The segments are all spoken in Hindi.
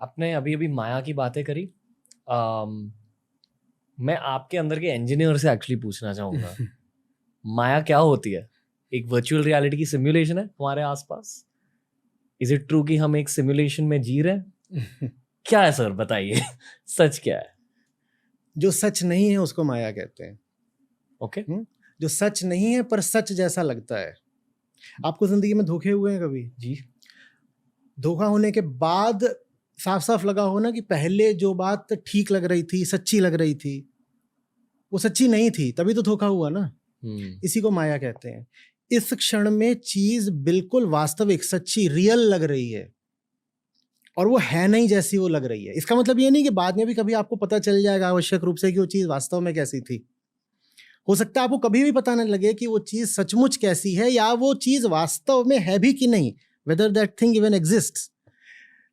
आपने अभी अभी माया की बातें करी। अम, मैं आपके अंदर के इंजीनियर से एक्चुअली पूछना चाहूंगा, माया क्या होती है? एक वर्चुअल रियलिटी की सिमुलेशन है हमारे आसपास? इज इट ट्रू कि हम एक सिमुलेशन में जी रहे हैं? क्या है सर, बताइए। सच क्या है? जो सच नहीं है उसको माया कहते हैं। ओके। जो सच नहीं है पर सच जैसा लगता है। आपको जिंदगी में धोखे हुए हैं कभी? जी। धोखा होने के बाद साफ साफ लगा हो ना कि पहले जो बात ठीक लग रही थी, सच्ची लग रही थी, वो सच्ची नहीं थी, तभी तो धोखा हुआ ना। इसी को माया कहते हैं। इस क्षण में चीज बिल्कुल वास्तविक, सच्ची, रियल लग रही है और वो है नहीं जैसी वो लग रही है। इसका मतलब ये नहीं कि बाद में भी कभी आपको पता चल जाएगा आवश्यक रूप से कि वो चीज वास्तव में कैसी थी। हो सकता है आपको कभी भी पता न लगे कि वो चीज सचमुच कैसी है या वो चीज वास्तव में है भी कि नहीं, whether that thing even exists.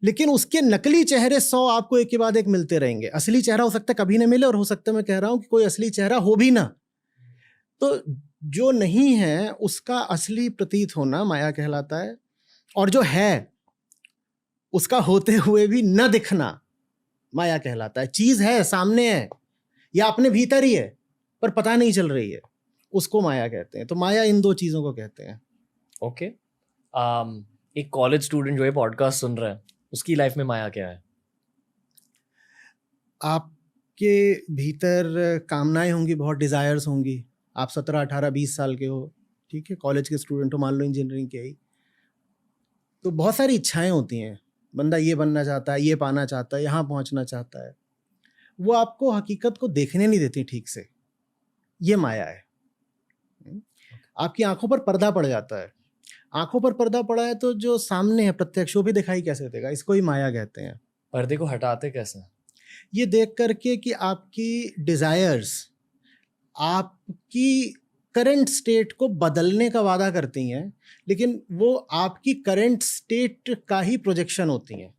लेकिन उसके नकली चेहरे 100 आपको एक के बाद एक मिलते रहेंगे। असली चेहरा हो सकता है कभी ना मिले, और हो सकता है, मैं कह रहा हूं कि कोई असली चेहरा हो भी ना। तो जो नहीं है उसका असली प्रतीत होना माया कहलाता है, और जो है उसका होते हुए भी न दिखना माया कहलाता है। चीज है, सामने है या अपने भीतर ही है पर पता नहीं चल रही है, उसको माया कहते हैं। तो माया इन दो चीजों को कहते हैं। ओके। एक कॉलेज स्टूडेंट जो है पॉडकास्ट सुन रहा है, उसकी लाइफ में माया क्या है? आपके भीतर कामनाएं होंगी, बहुत डिजायर्स होंगी। आप 17, 18, 20 साल के हो, ठीक है, कॉलेज के स्टूडेंट हो, मान लो इंजीनियरिंग के ही, तो बहुत सारी इच्छाएं होती हैं। बंदा ये बनना चाहता है, ये पाना चाहता है, यहाँ पहुंचना चाहता है। वो आपको हकीकत को देखने नहीं देती ठीक से। ये माया है। आपकी आंखों पर पर्दा पड़ जाता है। आंखों पर पर्दा पड़ा है तो जो सामने है प्रत्यक्ष वो भी दिखाई कैसे देगा? इसको ही माया कहते हैं। पर्दे को हटाते कैसे? ये देख करके कि आपकी डिजायर्स आपकी करंट स्टेट को बदलने का वादा करती हैं, लेकिन वो आपकी करंट स्टेट का ही प्रोजेक्शन होती हैं।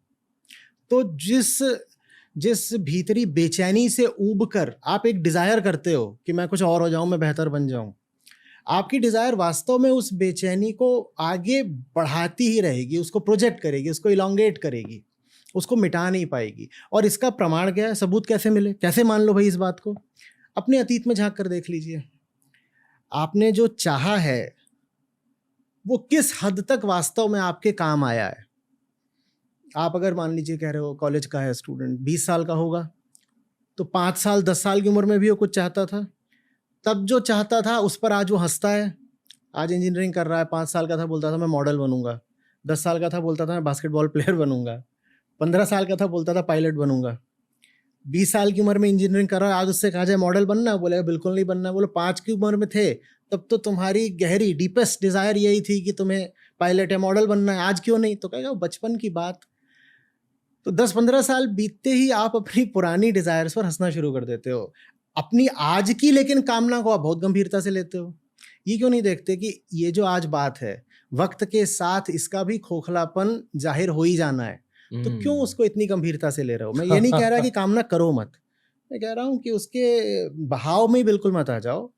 तो जिस जिस भीतरी बेचैनी से ऊब कर आप एक डिजायर करते हो कि मैं कुछ और हो जाऊं, मैं बेहतर बन जाऊं, आपकी डिजायर वास्तव में उस बेचैनी को आगे बढ़ाती ही रहेगी, उसको प्रोजेक्ट करेगी, उसको इलोंगेट करेगी, उसको मिटा नहीं पाएगी। और इसका प्रमाण क्या है, सबूत कैसे मिले, कैसे मान लो भाई इस बात को? अपने अतीत में झांक कर देख लीजिए। आपने जो चाहा है वो किस हद तक वास्तव में आपके काम आया है। आप अगर मान लीजिए कह रहे हो कॉलेज का है स्टूडेंट, 20 साल का होगा, तो 5 साल 10 साल की उम्र में भी वो कुछ चाहता था। तब जो चाहता था उस पर आज वो हंसता है। आज इंजीनियरिंग कर रहा है, 5 साल का था बोलता था मैं मॉडल बनूंगा, 10 साल का था बोलता था मैं बास्केटबॉल प्लेयर बनूंगा, 15 साल का था बोलता था पायलट बनूंगा। 20 साल की उम्र में इंजीनियरिंग कर रहा है, आज उससे कहा जाए मॉडल बनना है, बोलेगा बिल्कुल नहीं बनना। बोलो 5 की उम्र में थे तब तो तुम्हारी गहरी डीपेस्ट डिजायर यही थी कि तुम्हें पायलट या मॉडल बनना है, आज क्यों नहीं? तो कहेगा बचपन की बात। तो 10-15 साल बीतते ही आप अपनी पुरानी डिजायर्स पर हंसना शुरू कर देते हो। अपनी आज की लेकिन कामना को आप बहुत गंभीरता से लेते हो। ये क्यों नहीं देखते कि ये जो आज बात है, वक्त के साथ इसका भी खोखलापन जाहिर हो ही जाना है, तो क्यों उसको इतनी गंभीरता से ले रहे हो? मैं ये नहीं कह रहा कि कामना करो मत, मैं कह रहा हूं कि उसके बहाव में बिल्कुल मत आ जाओ,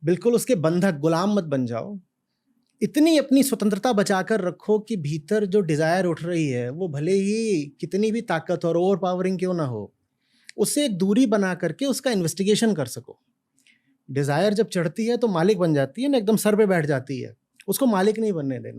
बिल्कुल उसके बंधक गुलाम मत बन जाओ। इतनी अपनी स्वतंत्रता बचाकर रखो कि भीतर जो डिजायर उठ रही है वो भले ही कितनी भी ताकत और ओवर पावरिंग क्यों ना हो, उससे एक दूरी बना करके उसका इन्वेस्टिगेशन कर सको। डिजायर जब चढ़ती है तो मालिक बन जाती है ना, एकदम सर पे बैठ जाती है, उसको मालिक नहीं बनने देना।